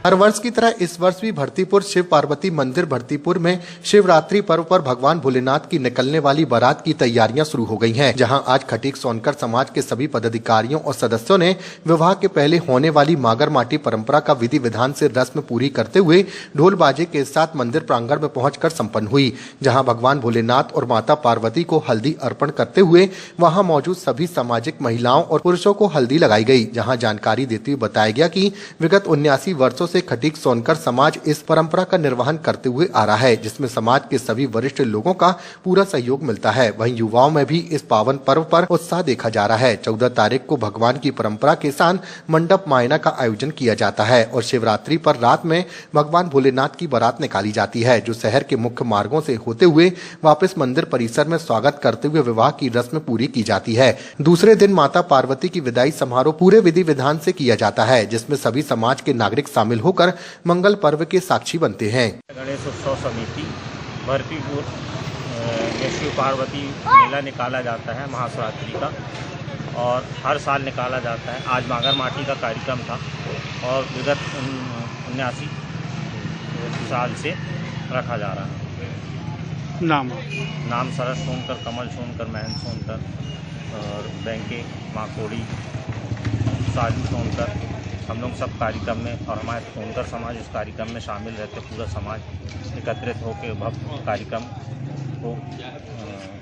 हर वर्ष की तरह इस वर्ष भी भरतीपुर शिव पार्वती मंदिर भरतीपुर में शिवरात्रि पर्व पर भगवान भोलेनाथ की निकलने वाली बारात की तैयारियां शुरू हो गई हैं, जहां आज खटीक सोनकर समाज के सभी पदाधिकारियों और सदस्यों ने विवाह के पहले होने वाली मागर माटी परंपरा का विधि विधान से रस्म पूरी करते हुए ढोल बाजे के साथ मंदिर प्रांगण में पहुंचकर संपन्न हुई, जहां भगवान भोलेनाथ और माता पार्वती को हल्दी अर्पण करते हुए वहां मौजूद सभी सामाजिक महिलाओं और पुरुषों को हल्दी लगाई गई। जहां जानकारी देते हुए बताया गया कि विगत 79 वर्षों से खटीक सोनकर समाज इस परंपरा का निर्वहन करते हुए आ रहा है, जिसमें समाज के सभी वरिष्ठ लोगों का पूरा सहयोग मिलता है। वहीं युवाओं में भी इस पावन पर्व पर उत्साह देखा जा रहा है। 14 तारीख को भगवान की परंपरा के साथ मंडप मायना का आयोजन किया जाता है और शिवरात्रि पर रात में भगवान भोलेनाथ की बारात निकाली जाती है, जो शहर के मुख्य मार्गों से होते हुए वापस मंदिर परिसर में स्वागत करते हुए विवाह की रस्म पूरी की जाती है। दूसरे दिन माता पार्वती की विदाई समारोह पूरे विधि विधान से किया जाता है, जिसमें सभी समाज के नागरिक शामिल होकर मंगल पर्व के साक्षी बनते हैं। गणेश उत्सव समिति भरतीपुर में शिव पार्वती मेला निकाला जाता है महाशिवरात्रि का, और हर साल निकाला जाता है। आज मागर माटी का कार्यक्रम था और विगत 79 साल से रखा जा रहा है। नाम सरस सोनकर, कमल सोनकर, महेंद्र सोनकर और बैंके माकोड़ी साजू सोनकर, हम लोग सब कार्यक्रम में, और हमारे सोनकर समाज इस कार्यक्रम में शामिल रहते, पूरा समाज एकत्रित होकर भव्य कार्यक्रम को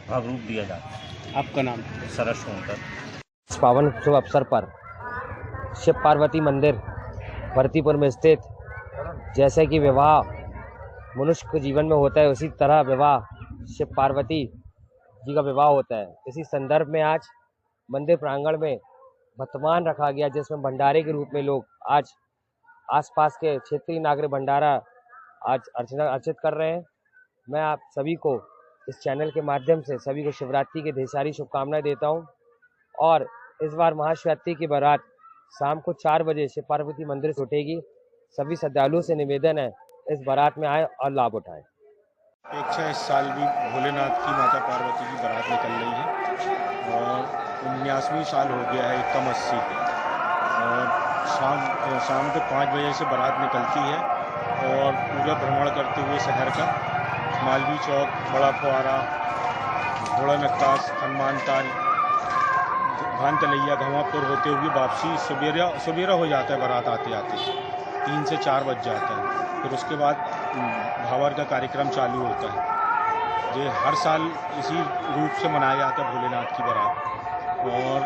भव्य रूप दिया जाता है। आपका नाम? सरस सोनकर। इस पावन शुभ अवसर पर शिव पार्वती मंदिर भरतीपुर में स्थित, जैसे कि विवाह मनुष्य के जीवन में होता है, उसी तरह विवाह शिव पार्वती जी का विवाह होता है। इसी संदर्भ में आज मंदिर प्रांगण में वर्तमान रखा गया, जिसमें भंडारे के रूप में लोग आज आसपास के क्षेत्रीय नागरिक भंडारा आज अर्चित कर रहे हैं। मैं आप सभी को इस चैनल के माध्यम से सभी को शिवरात्रि की ढेर सारी शुभकामनाएं देता हूं, और इस बार महाशिवरात्रि की बारात शाम को 4 बजे शिव पार्वती मंदिर से उठेगी। सभी श्रद्धालुओं से निवेदन है, इस बारात में आए और लाभ उठाएं। अपेक्षा इस साल भी भोलेनाथ की माता पार्वती की बारात निकल रही है और 79वां साल हो गया है, 81 और शाम को 5 बजे से बारात निकलती है और पूरा भ्रमण करते हुए शहर का मालवीय चौक, बड़ा फुआरा, घोड़ा नक्कास, हनुमान ताल, भान तलैया, घमापुर होते हुए वापसी सवेरा हो जाता है। बारात आते आते 3 से 4 बज जाता है। फिर उसके बाद भावर का कार्यक्रम चालू होता है। ये हर साल इसी रूप से मनाया जाता है भोलेनाथ की बारात, और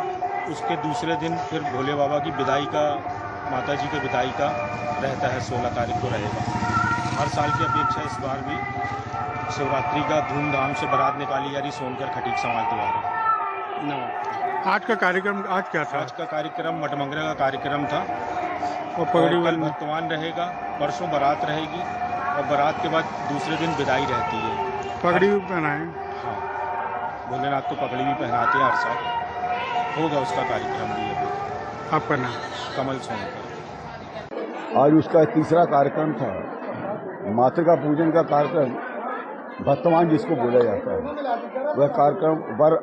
उसके दूसरे दिन फिर भोले बाबा की विदाई का, माता जी की विदाई का रहता है। 16 तारीख को रहेगा। हर साल की अपेक्षा इस बार भी शिवरात्रि का धूमधाम से बारात निकाली जा रही सोनकर खटीक समाज द्वारा। आज का कार्यक्रम आज क्या था? आज का कार्यक्रम मटमंगरा का कार्यक्रम था, और पगड़ी कल भक्तवान रहेगा, परसों बारात रहेगी और बारात के बाद दूसरे दिन विदाई रहती है। पगड़ी भी पहनाएं? हाँ, भोलेनाथ को पगड़ी भी पहनाते हैं हर साल। होगा उसका कार्यक्रम भी अभी। आपका नाम? कमल सोनकर। आज उसका तीसरा कार्यक्रम था। मातृका पूजन का कार्यक्रम वर्तमान जिसको बोला जाता है, वह कार्यक्रम वर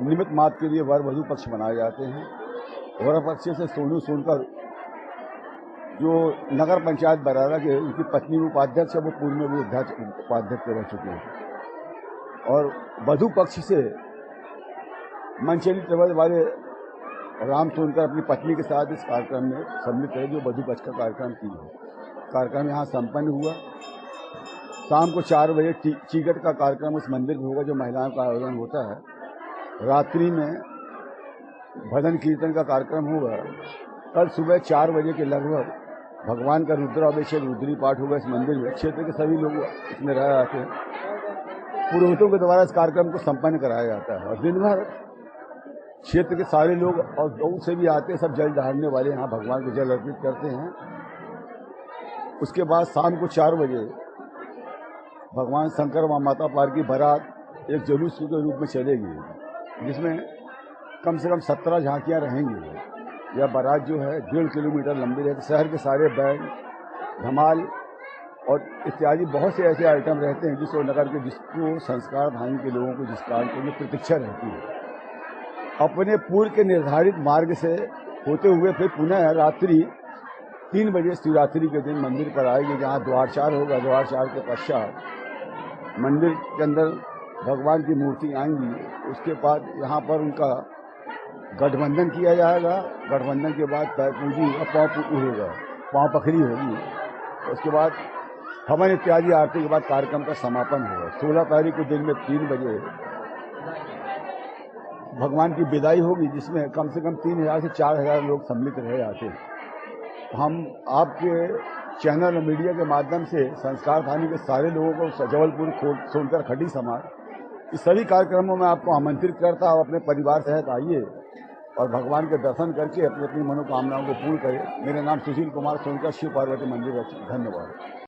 निमित्त मात के लिए वर वधू पक्ष मनाए जाते हैं। वर पक्ष से सोनू सोनकर जो नगर पंचायत बरारा के उनकी पत्नी उपाध्यक्ष है, वो पूर्व में भी उपाध्यक्ष रह चुके हैं, और वधू पक्ष से मंचली ट्रेवल वाले राम सोनकर अपनी पत्नी के साथ इस कार्यक्रम में सम्मिलित है, जो वधू पक्ष का कार्यक्रम की है। कार्यक्रम यहाँ संपन्न हुआ। शाम को 4 बजे चीकट का कार्यक्रम उस मंदिर में होगा, जो महिलाओं का आयोजन होता है। रात्रि में भजन कीर्तन का कार्यक्रम होगा। कल सुबह 4 बजे के लगभग भगवान का रुद्राभिषेक, रुद्री पाठ होगा इस मंदिर में। क्षेत्र के सभी लोग इसमें रह जाते हैं। पुरोहितों के द्वारा इस कार्यक्रम को संपन्न कराया जाता है, और दिन भर क्षेत्र के सारे लोग और दूर से भी आते हैं, सब जल ढारने वाले यहाँ भगवान को जल अर्पित करते हैं। उसके बाद शाम को 4 बजे भगवान शंकर व माता पार्वती की बारात एक जुलूस के रूप में चलेगी, जिसमें कम से कम 17 झांकियाँ रहेंगी। यह बारात जो है 1.5 किलोमीटर लंबी रहती है। शहर के सारे बैंड, धमाल और इत्यादि बहुत से ऐसे आइटम रहते हैं जिसको नगर के जिसको संस्कार भाई के लोगों को जिस कारण के लिए प्रतीक्षा रहती है। अपने पूर्व के निर्धारित मार्ग से होते हुए फिर पुनः रात्रि 3 बजे शिवरात्रि के दिन मंदिर पर आएगी, जहाँ द्वारचार होगा। द्वारचार के पश्चात मंदिर के अंदर भगवान की मूर्ति आएंगी। उसके बाद यहाँ पर उनका गठबंधन किया जाएगा। गठबंधन के बाद पैर पूजी और पाँव पखरी होगी। उसके बाद हवन इत्यादि आरती के बाद कार्यक्रम का समापन होगा। 16 तारीख को दिन में 3 बजे भगवान की विदाई होगी, जिसमें कम से कम 3000 से 4000 लोग सम्मिलित रहे जाते हैं। हम आपके चैनल और मीडिया के माध्यम से संस्कार थाने के सारे लोगों को, जबलपुर, सोनकर, खटी समाज, इस सभी कार्यक्रमों में आपको आमंत्रित करता और अपने परिवार सहित आइए और भगवान के दर्शन करके अपनी अपनी मनोकामनाओं को पूर्ण करें। मेरा नाम सुशील कुमार सोनकर, शिव पार्वती मंदिर। धन्यवाद।